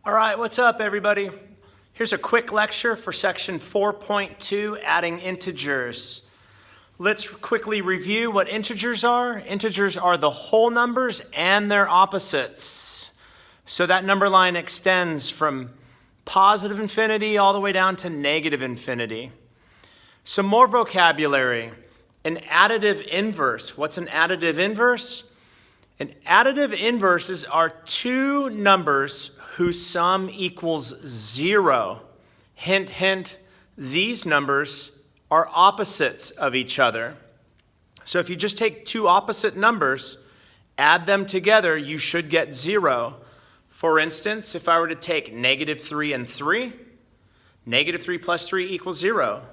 All right, what's up, everybody? Here's a quick lecture for section 4.2, adding integers. Let's quickly review what integers are. Integers are the whole numbers and their opposites. So that number line extends from positive infinity all the way down to negative infinity. Some more vocabulary. An additive inverse. What's an additive inverse? An additive inverse are two numbers whose sum equals 0. Hint, hint, these numbers are opposites of each other. So if you just take two opposite numbers, add them together, you should get 0. For instance, if I were to take -3 and 3, -3 plus 3 equals 0.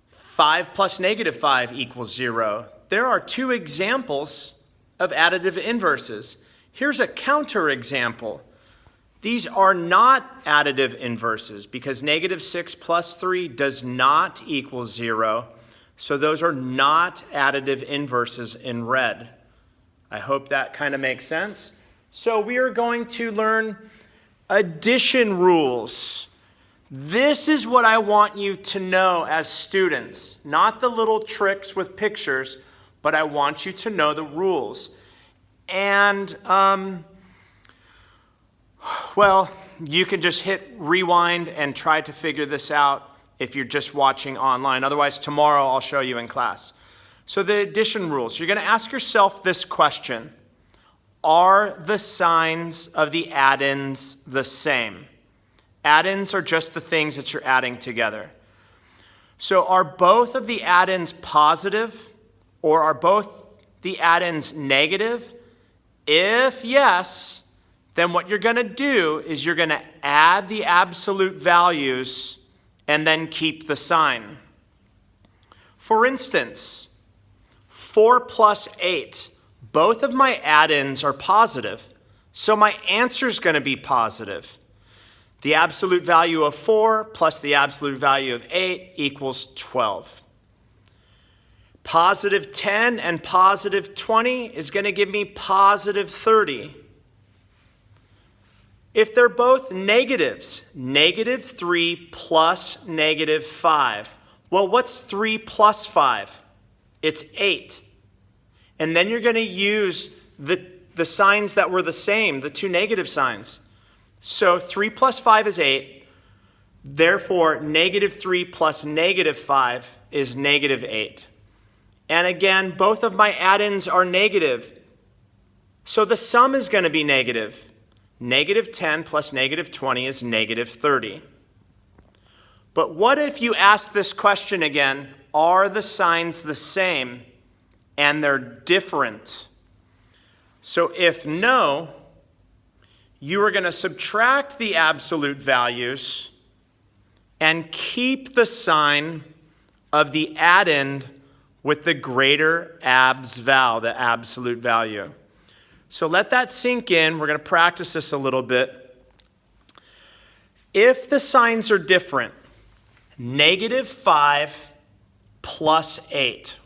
5 plus -5 equals 0. There are two examples of additive inverses. Here's a counter example. These are not additive inverses because -6 plus 3 does not equal 0. So those are not additive inverses in red. I hope that kind of makes sense. So we are going to learn addition rules. This is what I want you to know as students, not the little tricks with pictures, but I want you to know the rules. And, well, you can just hit rewind and try to figure this out if you're just watching online. Otherwise, tomorrow I'll show you in class. So the addition rules. You're going to ask yourself this question. Are the signs of the add-ins the same? Add-ins are just the things that you're adding together. So are both of the add-ins positive or are both the add-ins negative? If yes, then what you're going to do is you're going to add the absolute values and then keep the sign. For instance, 4 plus 8. Both of my add-ins are positive, so my answer is going to be positive. The absolute value of 4 plus the absolute value of 8 equals 12. Positive 10 and positive 20 is going to give me positive 30. If they're both negatives, -3 plus -5. Well, what's 3 plus 5? It's 8. And then you're going to use the signs that were the same, the two negative signs. So 3 plus 5 is 8. Therefore, -3 plus -5 is -8. And again, both of my add-ins are negative. So the sum is going to be negative. -10 plus -20 is -30. But what if you ask this question again, are the signs the same and they're different? So if no, you are going to subtract the absolute values and keep the sign of the add-in with the greater abs val, the absolute value. So let that sink in. We're going to practice this a little bit. If the signs are different, -5 plus 8.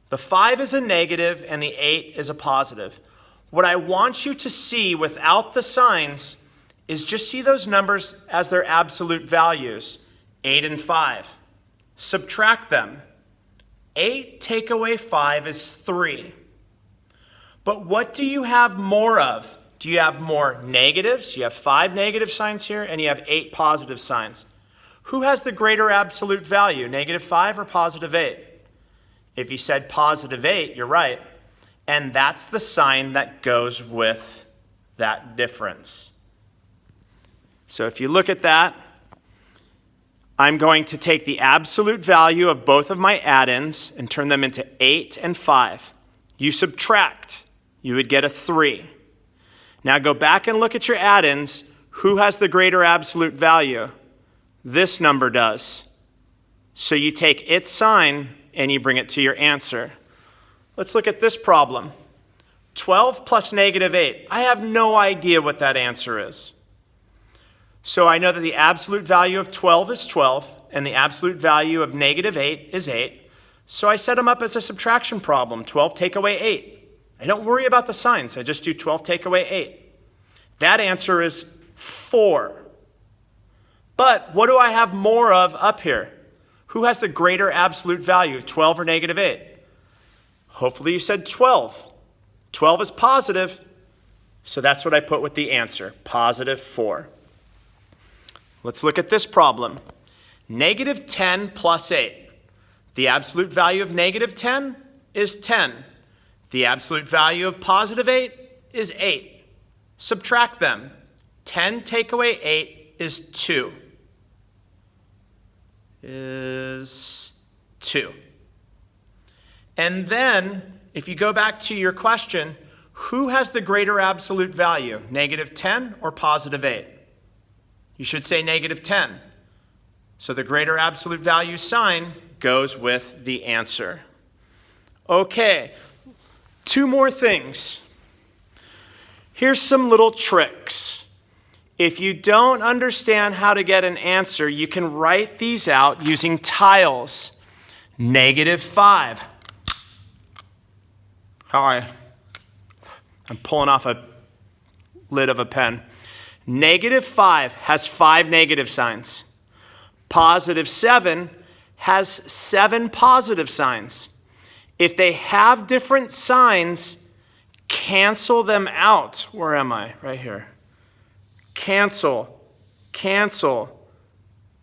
The 5 is a negative and the 8 is a positive. What I want you to see without the signs is just see those numbers as their absolute values, 8 and 5. Subtract them. 8 take away 5 is 3. But what do you have more of? Do you have more negatives? You have 5 negative signs here and you have 8 positive signs. Who has the greater absolute value, -5 or positive 8? If you said positive 8, you're right. And that's the sign that goes with that difference. So if you look at that, I'm going to take the absolute value of both of my add-ins and turn them into 8 and 5. You subtract, you would get a 3. Now go back and look at your add-ins. Who has the greater absolute value? This number does. So you take its sign and you bring it to your answer. Let's look at this problem. 12 plus -8. I have no idea what that answer is. So I know that the absolute value of 12 is 12, and the absolute value of -8 is 8. So I set them up as a subtraction problem. 12 take away 8. I don't worry about the signs. I just do 12 take away 8. That answer is 4. But what do I have more of up here? Who has the greater absolute value, 12 or negative 8? Hopefully you said 12. 12 is positive, so that's what I put with the answer, positive 4. Let's look at this problem. Negative 10 plus 8. The absolute value of negative 10 is 10. The absolute value of positive 8 is 8. Subtract them. 10 take away 8 is 2. Is 2. And then, if you go back to your question, who has the greater absolute value, negative 10 or positive 8? You should say negative 10. So the greater absolute value sign goes with the answer. Okay, 2 more things. Here's some little tricks. If you don't understand how to get an answer, you can write these out using tiles. Negative 5. How are you? I'm pulling off a lid of a pen. Negative 5 has 5 negative signs. Positive 7 has 7 positive signs. If they have different signs, cancel them out. Where am I? Right here. Cancel, cancel,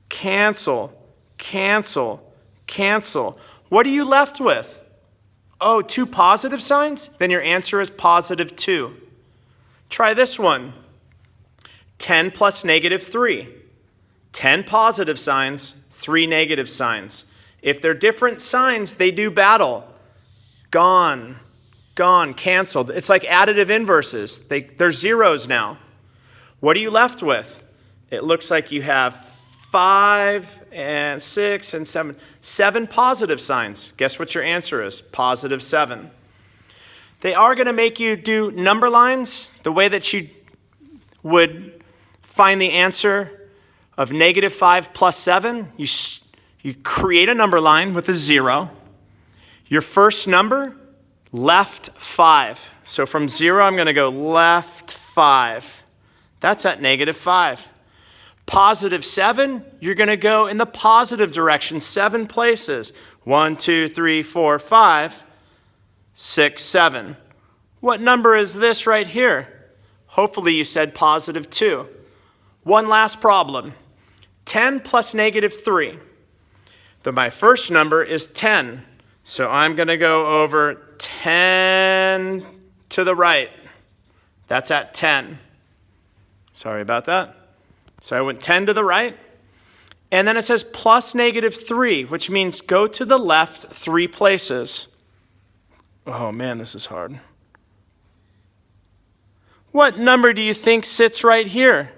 cancel, cancel, cancel. What are you left with? Oh, 2 positive signs? Then your answer is positive 2. Try this one. 10 plus negative 3. 10 positive signs, 3 negative signs. If they're different signs, they do battle. Gone, gone, canceled. It's like additive inverses. They're zeros now. What are you left with? It looks like you have 5 and 6 and 7. 7 positive signs. Guess what your answer is? Positive 7. They are going to make you do number lines the way that you would find the answer of negative 5 plus 7. You create a number line with a 0. Your first number, left 5. So from 0, I'm going to go left 5. That's at negative 5. Positive 7, you're going to go in the positive direction 7 places. 1, 2, 3, 4, 5, 6, 7. What number is this right here? Hopefully you said positive 2. One last problem. 10 plus negative 3. My first number is 10. So I'm going to go over 10 to the right. That's at 10. Sorry about that. So I went 10 to the right. And then it says plus negative 3, which means go to the left 3 places. Oh man, this is hard. What number do you think sits right here?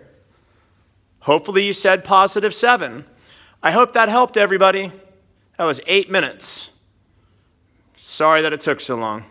Hopefully you said positive 7. I hope that helped everybody. That was 8 minutes. Sorry that it took so long.